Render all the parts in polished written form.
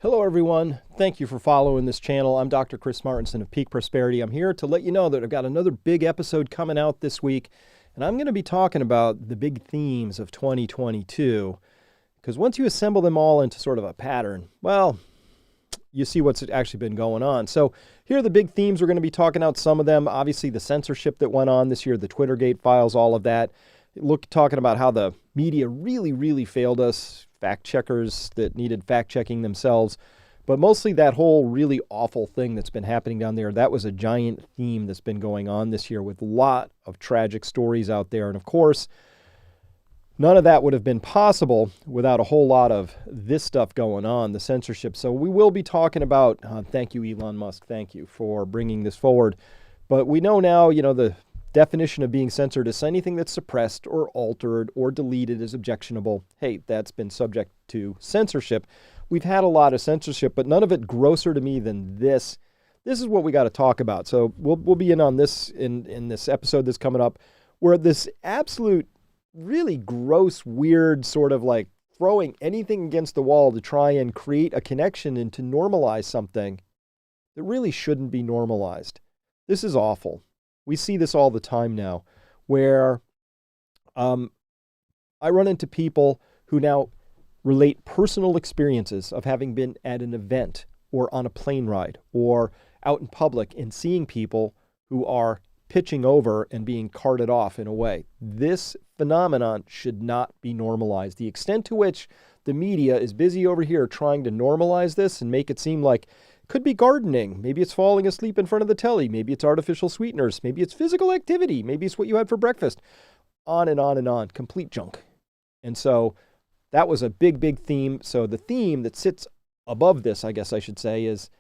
Hello, everyone. Thank you for following this channel. I'm Dr. Chris Martinson of Peak Prosperity. I'm here to let you know that I've got another big episode coming out this week, and I'm going to be talking about the big themes of 2022, because once you assemble them all into sort of a pattern, well, you see what's actually been going on. So here are the big themes. We're going to be talking out some of them. Obviously, the censorship that went on this year, the Twittergate files, all of that. Talking about how the media really failed us, fact checkers that needed fact checking themselves. But mostly that whole really awful thing that's been happening down there, that was a giant theme that's been going on this year with a lot of tragic stories out there. And of course, none of that would have been possible without a whole lot of this stuff going on, the censorship. So we will be talking about, thank you, Elon Musk, thank you for bringing this forward. But we know now, the definition of being censored is anything that's suppressed or altered or deleted is objectionable. Hey, that's been subject to censorship. We've had a lot of censorship, but none of it grosser to me than this. This is what we got to talk about. So we'll be in on this in this episode that's coming up, where this absolute, really gross, weird sort of like throwing anything against the wall to try and create a connection and to normalize something that really shouldn't be normalized. This is awful. We see this all the time now, where I run into people who now relate personal experiences of having been at an event or on a plane ride or out in public and seeing people who are pitching over and being carted off in a way. This phenomenon should not be normalized. The extent to which the media is busy over here trying to normalize this and make it seem like could be gardening. Maybe it's falling asleep in front of the telly. Maybe it's artificial sweeteners. Maybe it's physical activity. Maybe it's what you had for breakfast. On and on and on. Complete junk. And so that was a big theme. So the theme that sits above this, I guess I should say, is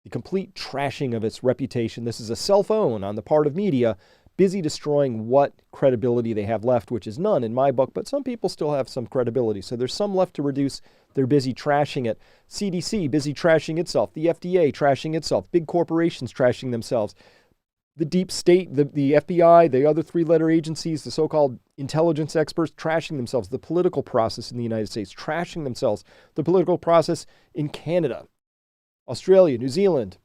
the complete trashing of its reputation. This is a self-own on the part of media, busy destroying what credibility they have left, which is none in my book, but some people still have some credibility. So there's some left to reduce. They're busy trashing it. CDC, busy trashing itself. The FDA, trashing itself. Big corporations, trashing themselves. The deep state, the FBI, the other three-letter agencies, the so-called intelligence experts, trashing themselves. The political process in the United States, trashing themselves. The political process in Canada, Australia, New Zealand,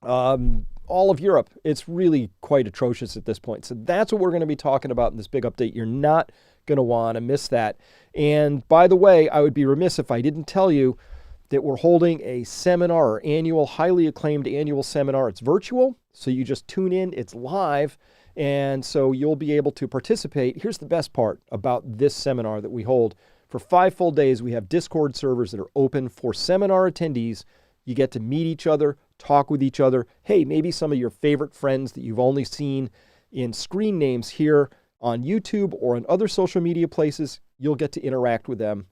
all of Europe. It's really quite atrocious at this point. So that's what we're going to be talking about in this big update. You're not going to want to miss that. And by the way, I would be remiss if I didn't tell you that we're holding a seminar, highly acclaimed annual seminar. It's virtual, so you just tune in. It's live, and so you'll be able to participate. Here's the best part about this seminar that we hold. For 5 full days, we have Discord servers that are open for seminar attendees. You get to meet each other, talk with each other. Hey, maybe some of your favorite friends that you've only seen in screen names here on YouTube or on other social media places, you'll get to interact with them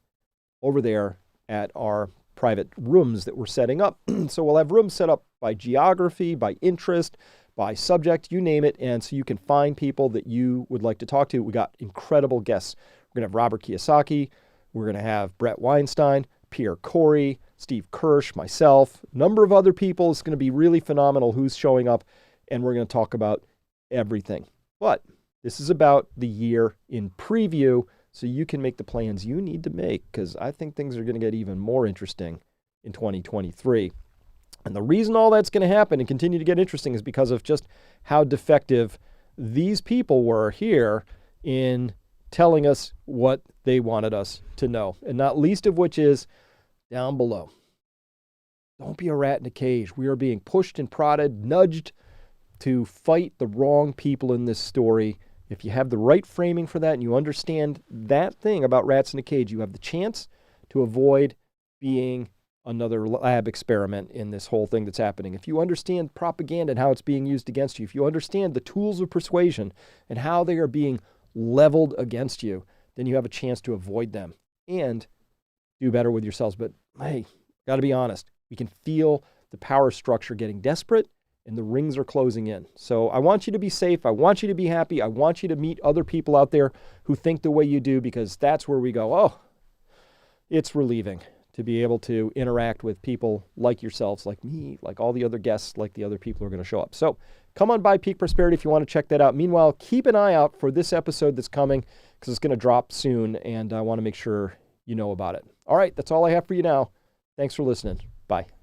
over there at our private rooms that we're setting up. So we'll have rooms set up by geography, by interest, by subject, you name it. And so you can find people that you would like to talk to. We got incredible guests. We're going to have Robert Kiyosaki. We're going to have Brett Weinstein, Pierre Corey, Steve Kirsch, myself, a number of other people. It's going to be really phenomenal who's showing up, and we're going to talk about everything. But this is about the year in preview, so you can make the plans you need to make, because I think things are going to get even more interesting in 2023. And the reason all that's going to happen and continue to get interesting is because of just how defective these people were here in telling us what they wanted us to know, and not least of which is down below. Don't be a rat in a cage. We are being pushed and prodded, nudged to fight the wrong people in this story. If you have the right framing for that and you understand that thing about rats in a cage, you have the chance to avoid being another lab experiment in this whole thing that's happening. If you understand propaganda and how it's being used against you, if you understand the tools of persuasion and how they are being leveled against you, then you have a chance to avoid them and do better with yourselves. But hey, got to be honest. We can feel the power structure getting desperate and the rings are closing in. So I want you to be safe. I want you to be happy. I want you to meet other people out there who think the way you do, because that's where we go, oh, it's relieving to be able to interact with people like yourselves, like me, like all the other guests, like the other people who are going to show up. So come on by Peak Prosperity if you want to check that out. Meanwhile, keep an eye out for this episode that's coming, because it's going to drop soon, and I want to make sure you know about it. All right, that's all I have for you now. Thanks for listening. Bye.